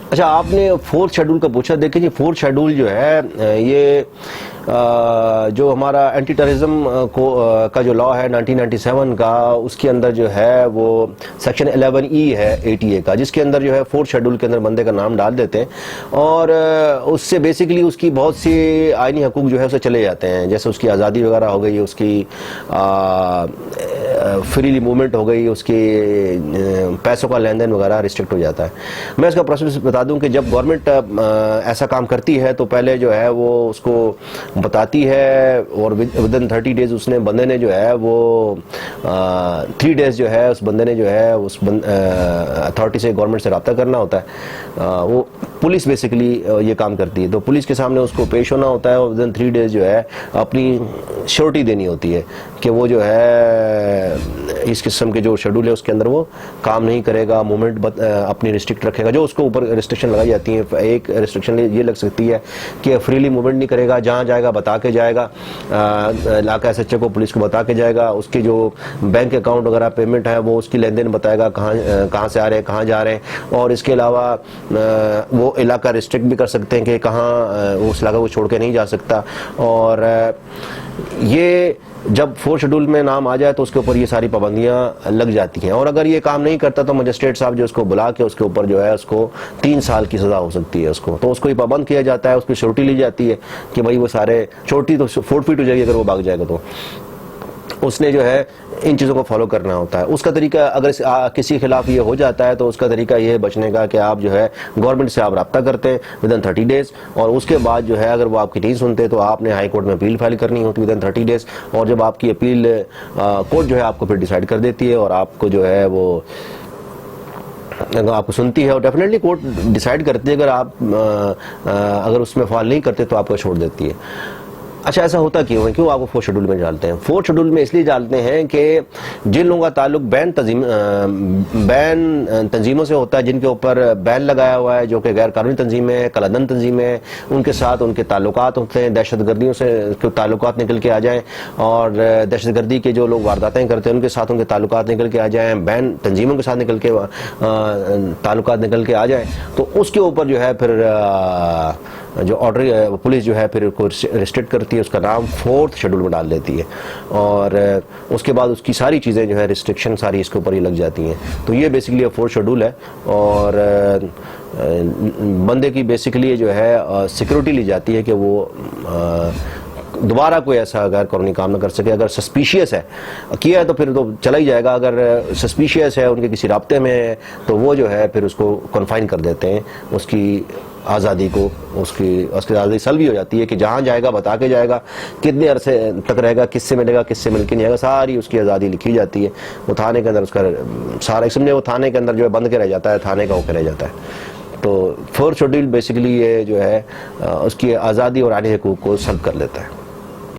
अच्छा, आपने fourth schedule का पूछा। देखिए जी, फोर्थ शेड्यूल जो है ये जो हमारा एंटी टेररिज्म का जो लॉ है 1997 का, उसके अंदर जो है वो सेक्शन 11E है ATA का, जिसके अंदर जो है फोर्थ शेड्यूल के अंदर बंदे का नाम डाल देते हैं और उससे बेसिकली उसकी बहुत सी आईनी हकूक जो है उसे चले जाते हैं। जैसे उसकी आज़ादी वगैरह हो गई, उसकी फ्रीली मूवमेंट हो गई, उसके पैसों का लेन देन वगैरह रिस्ट्रिक्ट हो जाता है। मैं इसका प्रोसेस बता दूं कि जब गवर्नमेंट ऐसा काम करती है तो पहले जो है वो उसको बताती है और विदिन 30 डेज उसने बंदे ने जो है वो 3 डेज जो है उस बंदे ने जो है उस अथॉरिटी से, गवर्नमेंट से रब्ता करना होता है। वो पुलिस बेसिकली ये काम करती है, तो पुलिस के सामने उसको पेश होना होता है और विदिन 3 डेज जो है अपनी श्योरिटी देनी होती है कि वो जो है इस किस्म के जो शेड्यूल है उसके अंदर वो काम नहीं करेगा, मूवमेंट अपनी रिस्ट्रिक्ट रखेगा। जो उसको ऊपर रिस्ट्रिक्शन लगाई जाती है, एक रिस्ट्रिक्शन ये लग सकती है कि फ्रीली मूवमेंट नहीं करेगा, जहाँ जाएगा बता के जाएगा, इलाका SHO को, पुलिस को बता के जाएगा, उसके जो बैंक अकाउंट वगैरह पेमेंट है वो उसकी लेन देन बताएगा, कहाँ से आ रहे हैं, कहाँ जा रहे हैं। और इसके अलावा वो इलाका रिस्ट्रिक्ट भी कर सकते हैं कि कहाँ उस इलाका को छोड़ के नहीं जा सकता। और ये जब फोर्थ शेड्यूल में नाम आ जाए तो उसके ऊपर ये सारी पाबंदियां लग जाती हैं। और अगर ये काम नहीं करता तो मजिस्ट्रेट साहब जो उसको बुला के उसके ऊपर जो है उसको 3 साल की सजा हो सकती है उसको, तो उसको ये पाबंद किया जाता है, उसकी श्योरिटी ली जाती है कि भाई वो सारे, श्योरिटी तो फोर्टफिट हो जाएगी अगर वो भाग जाएगा तो उसने जो है इन चीज़ों को फॉलो करना होता है। उसका तरीका अगर किसी के खिलाफ ये हो जाता है तो उसका तरीका ये है बचने का कि आप जो है गवर्नमेंट से आप रब्ता करते हैं विदिन 30 डेज, और उसके बाद जो है अगर वो आपकी नहीं सुनते तो आपने हाई कोर्ट में अपील फाइल करनी होती है विदिन 30 डेज। और जब आपकी अपील कोर्ट जो है आपको फिर डिसाइड कर देती है और आपको जो है वो आपको सुनती है और डेफिनेटली कोर्ट डिसाइड करती है। अगर आप अगर उसमें फॉल नहीं करते तो आपको छोड़ देती है। अच्छा, ऐसा होता क्यों है, क्यों आपको फोर्थ शेड्यूल में डालते हैं? फोर्थ शेड्यूल में इसलिए डालते हैं कि जिन लोगों का ताल्लुक बैन तंजीमों से होता है, जिनके ऊपर बैन लगाया हुआ है, जो कि गैर कानूनी तंजीमें हैं, कलादन तंजीमें हैं, उनके साथ उनके ताल्लुकात होते हैं, दहशतगर्दियों से ताल्लुकात निकल के आ जाएं और दहशतगर्दी के जो लोग वारदातें करते हैं उनके साथ उनके ताल्लुकात निकल के आ जाएं, बैन तंजीमों के साथ निकल के ताल्लुकात निकल के आ जाएं, तो उसके ऊपर जो है फिर जो ऑर्डर पुलिस जो है फिर उसको रिस्ट्रिक्ट करती है, उसका नाम फोर्थ शेड्यूल में डाल देती है और उसके बाद उसकी सारी चीज़ें जो है रिस्ट्रिक्शन सारी इसके ऊपर ही लग जाती हैं। तो ये बेसिकली फोर्थ शेड्यूल है और बंदे की बेसिकली जो है सिक्योरिटी ली जाती है कि वो दोबारा कोई ऐसा गैर कानूनी काम न कर सके। अगर सस्पिशियस है किया है तो फिर तो चला ही जाएगा, अगर सस्पिशियस है उनके किसी राब्ते में है तो वो जो है फिर उसको कन्फाइन कर देते हैं, उसकी आज़ादी को, उसकी आज़ादी सल्ब भी हो जाती है कि जहाँ जाएगा बता के जाएगा, कितने अरसे तक रहेगा, किससे मिलेगा, किससे मिल के नहीं आएगा, सारी उसकी आज़ादी लिखी जाती है। वो थाने के अंदर उसका सारा समझे वो थाने के अंदर जो है बंद के रह जाता है, थाने का होकर रह जाता है। तो फोर्थ शेड्यूल बेसिकली ये जो है उसकी आज़ादी और आईनी हकूक़ को सल्ब कर लेता है।